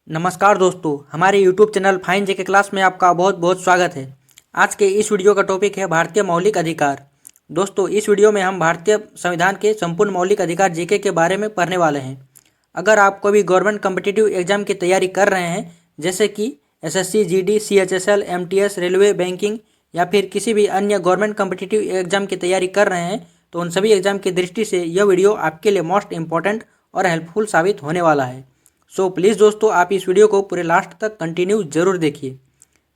नमस्कार दोस्तों, हमारे YouTube चैनल फाइन जेके क्लास में आपका बहुत बहुत स्वागत है। आज के इस वीडियो का टॉपिक है भारतीय मौलिक अधिकार। दोस्तों, इस वीडियो में हम भारतीय संविधान के संपूर्ण मौलिक अधिकार जीके के बारे में पढ़ने वाले हैं। अगर आप कोई भी गवर्नमेंट कॉम्पिटिटिव एग्जाम की तैयारी कर रहे हैं, जैसे कि SSC, GD, CHSL, MTS, railway, banking या फिर किसी भी अन्य गवर्नमेंट कॉम्पिटिटिव एग्जाम की तैयारी कर रहे हैं, तो उन सभी एग्जाम की दृष्टि से यह वीडियो आपके लिए मोस्ट इंपॉर्टेंट और हेल्पफुल साबित होने वाला है। सो प्लीज़ दोस्तों, आप इस वीडियो को पूरे लास्ट तक कंटिन्यू जरूर देखिए।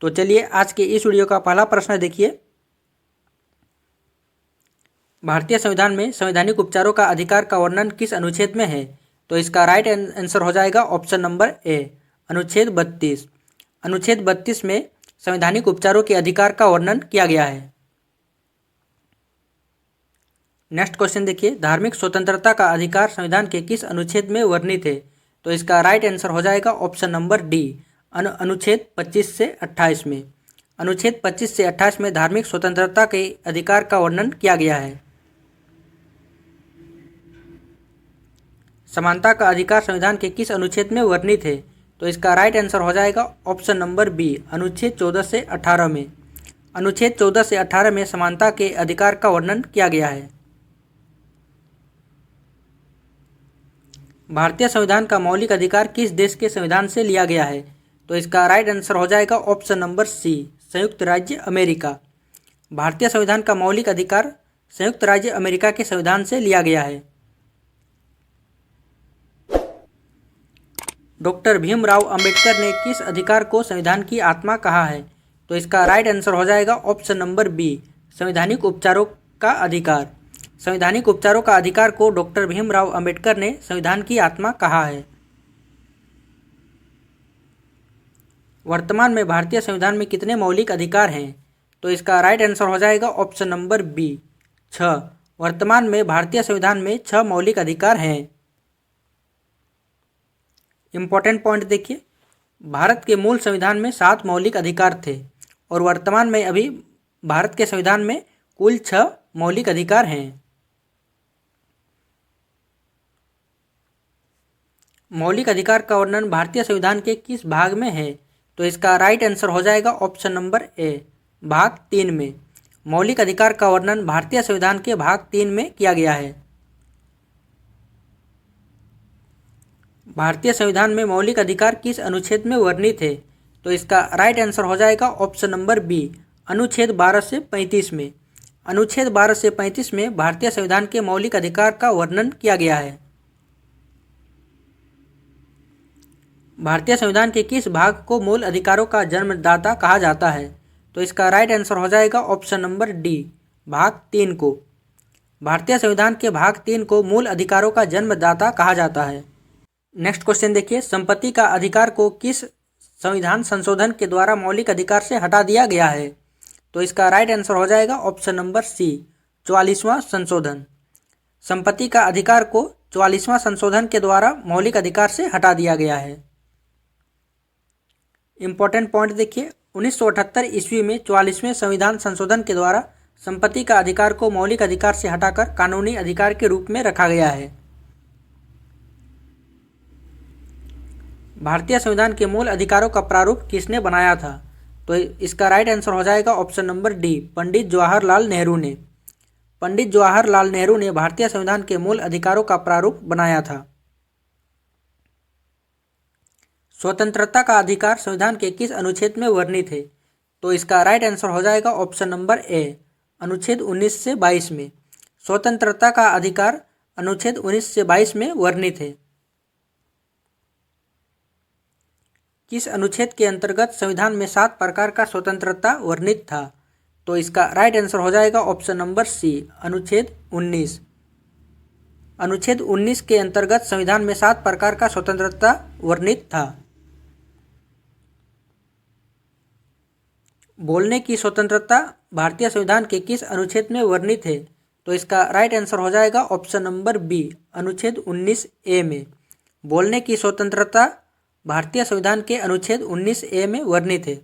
तो चलिए आज के इस वीडियो का पहला प्रश्न देखिए। भारतीय संविधान में संवैधानिक उपचारों का अधिकार का वर्णन किस अनुच्छेद में है? तो इसका राइट आंसर हो जाएगा ऑप्शन नंबर ए, अनुच्छेद 32। अनुच्छेद 32 में संवैधानिक उपचारों के अधिकार का वर्णन किया गया है। नेक्स्ट क्वेश्चन देखिए, धार्मिक स्वतंत्रता का अधिकार संविधान के किस अनुच्छेद में वर्णित है? तो इसका राइट आंसर हो जाएगा ऑप्शन नंबर डी, अनुच्छेद 25 से 28 में। अनुच्छेद 25 से 28 में धार्मिक स्वतंत्रता के अधिकार का वर्णन किया गया है। समानता का अधिकार संविधान के किस अनुच्छेद में वर्णित है? तो इसका राइट आंसर हो जाएगा ऑप्शन नंबर बी, अनुच्छेद 14 से 18 में। अनुच्छेद 14 से 18 में समानता के अधिकार का वर्णन किया गया है। भारतीय संविधान का मौलिक अधिकार किस देश के संविधान से लिया गया है? तो इसका राइट आंसर हो जाएगा ऑप्शन नंबर सी, संयुक्त राज्य अमेरिका। भारतीय संविधान का मौलिक अधिकार संयुक्त राज्य अमेरिका के संविधान से लिया गया है। डॉक्टर भीमराव अंबेडकर ने किस अधिकार को संविधान की आत्मा कहा है? तो इसका राइट आंसर हो जाएगा ऑप्शन नंबर बी, संवैधानिक उपचारों का अधिकार। संवैधानिक उपचारों का अधिकार को डॉक्टर भीमराव अंबेडकर ने संविधान की आत्मा कहा है। वर्तमान में भारतीय संविधान में कितने मौलिक अधिकार हैं? तो इसका राइट आंसर हो जाएगा ऑप्शन नंबर बी, 6। वर्तमान में भारतीय संविधान में 6 मौलिक अधिकार हैं। इंपॉर्टेंट पॉइंट देखिए, भारत के मूल संविधान में 7 मौलिक अधिकार थे और वर्तमान में अभी भारत के संविधान में कुल 6 मौलिक अधिकार हैं। मौलिक अधिकार का वर्णन भारतीय संविधान के किस भाग में है? तो इसका राइट आंसर हो जाएगा ऑप्शन नंबर ए, भाग 3 में। मौलिक अधिकार का वर्णन भारतीय संविधान के भाग 3 में किया गया है। भारतीय संविधान में मौलिक अधिकार किस अनुच्छेद में वर्णित है? तो इसका राइट आंसर हो जाएगा ऑप्शन नंबर बी, अनुच्छेद 12 से 35 में। अनुच्छेद 12 से 35 में भारतीय संविधान के मौलिक अधिकार का वर्णन किया गया है। भारतीय संविधान के किस भाग को मूल अधिकारों का जन्मदाता कहा जाता है? तो इसका राइट आंसर हो जाएगा ऑप्शन नंबर डी, भाग 3 को। भारतीय संविधान के भाग 3 को मूल अधिकारों का जन्मदाता कहा जाता है। नेक्स्ट क्वेश्चन देखिए, संपत्ति का अधिकार को किस संविधान संशोधन के द्वारा मौलिक अधिकार से हटा दिया गया है? तो इसका राइट आंसर हो जाएगा ऑप्शन नंबर सी, 44वां संशोधन। संपत्ति का अधिकार को 44वां संशोधन के द्वारा मौलिक अधिकार से हटा दिया गया है। इंपॉर्टेंट पॉइंट देखिए, 1978 ईस्वी में 44वें संविधान संशोधन के द्वारा संपत्ति का अधिकार को मौलिक अधिकार से हटाकर कानूनी अधिकार के रूप में रखा गया है। भारतीय संविधान के मूल अधिकारों का प्रारूप किसने बनाया था? तो इसका राइट आंसर हो जाएगा option number D, Pandit Jawaharlal Nehru ने। पंडित जवाहरलाल नेहरू ने भारतीय संविधान के मूल अधिकारों का प्रारूप बनाया था। स्वतंत्रता का अधिकार संविधान के किस अनुच्छेद में वर्णित है? तो इसका राइट आंसर हो जाएगा ऑप्शन नंबर ए, अनुच्छेद 19 से 22 में। स्वतंत्रता का अधिकार अनुच्छेद 19 से 22 में वर्णित है। किस अनुच्छेद के अंतर्गत संविधान में 7 प्रकार का स्वतंत्रता वर्णित था? तो इसका राइट आंसर हो जाएगा ऑप्शन नंबर सी, अनुच्छेद 19। अनुच्छेद 19 के अंतर्गत संविधान में 7 प्रकार का स्वतंत्रता वर्णित था। बोलने की स्वतंत्रता भारतीय संविधान के किस अनुच्छेद में वर्णित है? तो इसका राइट आंसर हो जाएगा ऑप्शन नंबर बी, अनुच्छेद 19 ए में। बोलने की स्वतंत्रता भारतीय संविधान के अनुच्छेद 19 ए में वर्णित है।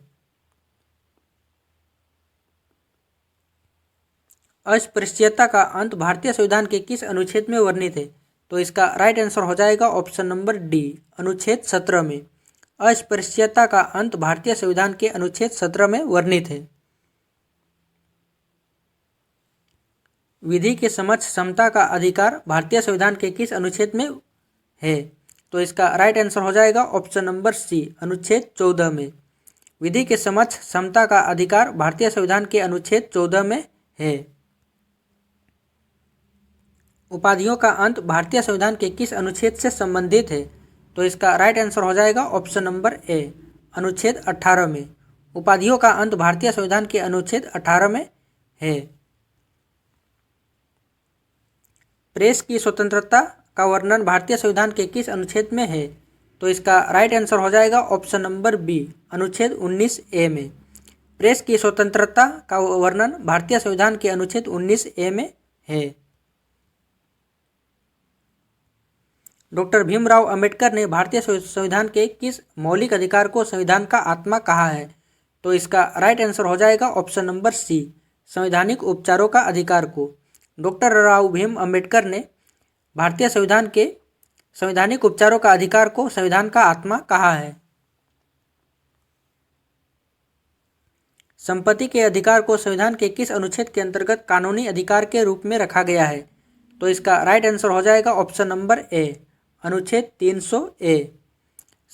अस्पृश्यता का अंत भारतीय संविधान के किस अनुच्छेद में वर्णित है? तो इसका राइट आंसर हो जाएगा ऑप्शन नंबर डी, अनुच्छेद 17 में। अस्पृश्यता का अंत भारतीय संविधान के अनुच्छेद 17 में वर्णित है। विधि के समक्ष समता का अधिकार भारतीय संविधान के किस अनुच्छेद में है? तो इसका राइट आंसर हो जाएगा ऑप्शन नंबर सी, अनुच्छेद 14 में। विधि के समक्ष समता का अधिकार भारतीय संविधान के अनुच्छेद 14 में है। उपाधियों का अंत भारतीय संविधान के किस अनुच्छेद से संबंधित है? तो इसका राइट आंसर हो जाएगा ऑप्शन नंबर ए, अनुच्छेद 18 में। उपाधियों का अंत भारतीय संविधान के अनुच्छेद 18 में है। प्रेस की स्वतंत्रता का वर्णन भारतीय संविधान के किस अनुच्छेद में है? तो इसका राइट आंसर हो जाएगा ऑप्शन नंबर बी, अनुच्छेद 19A में। प्रेस की स्वतंत्रता का वर्णन भारतीय संविधान के अनुच्छेद 19A में है। डॉक्टर भीमराव अंबेडकर ने भारतीय संविधान के किस मौलिक अधिकार को संविधान का आत्मा कहा है? तो इसका राइट आंसर हो जाएगा ऑप्शन नंबर सी, संवैधानिक उपचारों का अधिकार को। डॉक्टर राव भीम अंबेडकर ने भारतीय संविधान के संवैधानिक उपचारों का अधिकार को संविधान का आत्मा कहा है। संपत्ति के अधिकार को संविधान के किस अनुच्छेद के अंतर्गत कानूनी अधिकार के रूप में रखा गया है? तो इसका राइट आंसर हो जाएगा ऑप्शन नंबर ए, अनुच्छेद 300A।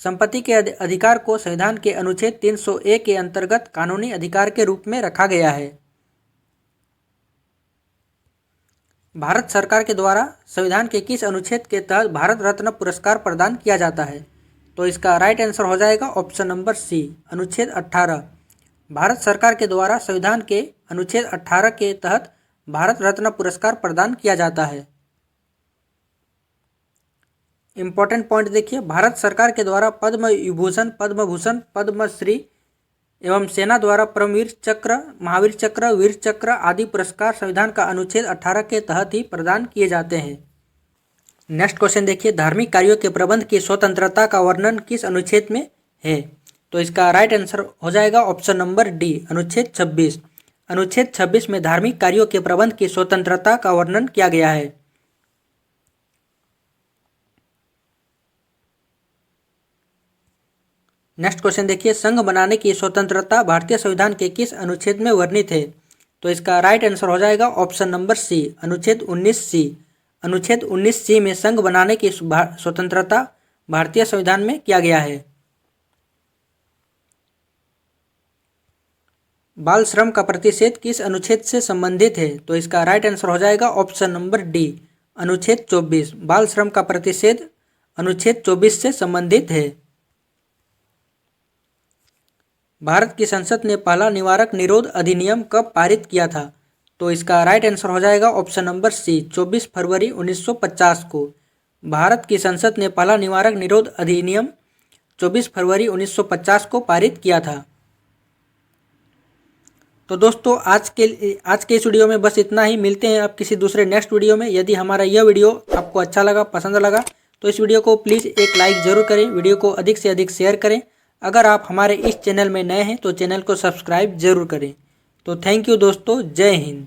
संपत्ति के अधिकार को संविधान के अनुच्छेद 300A के अंतर्गत कानूनी अधिकार के रूप में रखा गया है। भारत सरकार के द्वारा संविधान के किस अनुच्छेद के तहत भारत रत्न पुरस्कार प्रदान किया जाता है? तो इसका राइट आंसर हो जाएगा ऑप्शन नंबर सी, अनुच्छेद 18। भारत सरकार के द्वारा संविधान के अनुच्छेद 18 के तहत भारत रत्न पुरस्कार प्रदान किया जाता है। इम्पोर्टेंट पॉइंट देखिए, भारत सरकार के द्वारा पद्म विभूषण, पद्म भूषण, पद्मश्री एवं सेना द्वारा परमवीर चक्र, महावीर चक्र, वीर चक्र आदि पुरस्कार संविधान का अनुच्छेद 18 के तहत ही प्रदान किए जाते हैं। नेक्स्ट क्वेश्चन देखिए, धार्मिक कार्यों के प्रबंध की स्वतंत्रता का वर्णन किस अनुच्छेद में है? तो इसका राइट आंसर हो जाएगा ऑप्शन नंबर डी, अनुच्छेद 26। अनुच्छेद 26 में धार्मिक कार्यों के प्रबंध की स्वतंत्रता का वर्णन किया गया है। नेक्स्ट क्वेश्चन देखिए, संघ बनाने की स्वतंत्रता भारतीय संविधान के किस अनुच्छेद में वर्णित है? तो इसका राइट आंसर हो जाएगा ऑप्शन नंबर सी, अनुच्छेद 19C। अनुच्छेद 19C में संघ बनाने की स्वतंत्रता भारतीय संविधान में किया गया है। बाल श्रम का प्रतिषेध किस अनुच्छेद से संबंधित है? तो इसका राइट आंसर हो जाएगा ऑप्शन नंबर डी, अनुच्छेद 24। बाल श्रम का प्रतिषेध अनुच्छेद 24 से संबंधित है। भारत की संसद ने पहला निवारक निरोध अधिनियम कब पारित किया था? तो इसका राइट आंसर हो जाएगा ऑप्शन नंबर सी, 24 फरवरी 1950 को। भारत की संसद ने पहला निवारक निरोध अधिनियम 24 फरवरी 1950 को पारित किया था। तो दोस्तों आज के इस वीडियो में बस इतना ही। मिलते हैं अब किसी दूसरे नेक्स्ट वीडियो में। यदि हमारा यह वीडियो आपको अच्छा लगा, पसंद लगा, तो इस वीडियो को प्लीज़ एक लाइक ज़रूर करें। वीडियो को अधिक से अधिक शेयर करें। अगर आप हमारे इस चैनल में नए हैं तो चैनल को सब्सक्राइब जरूर करें। तो थैंक यू दोस्तों, जय हिंद।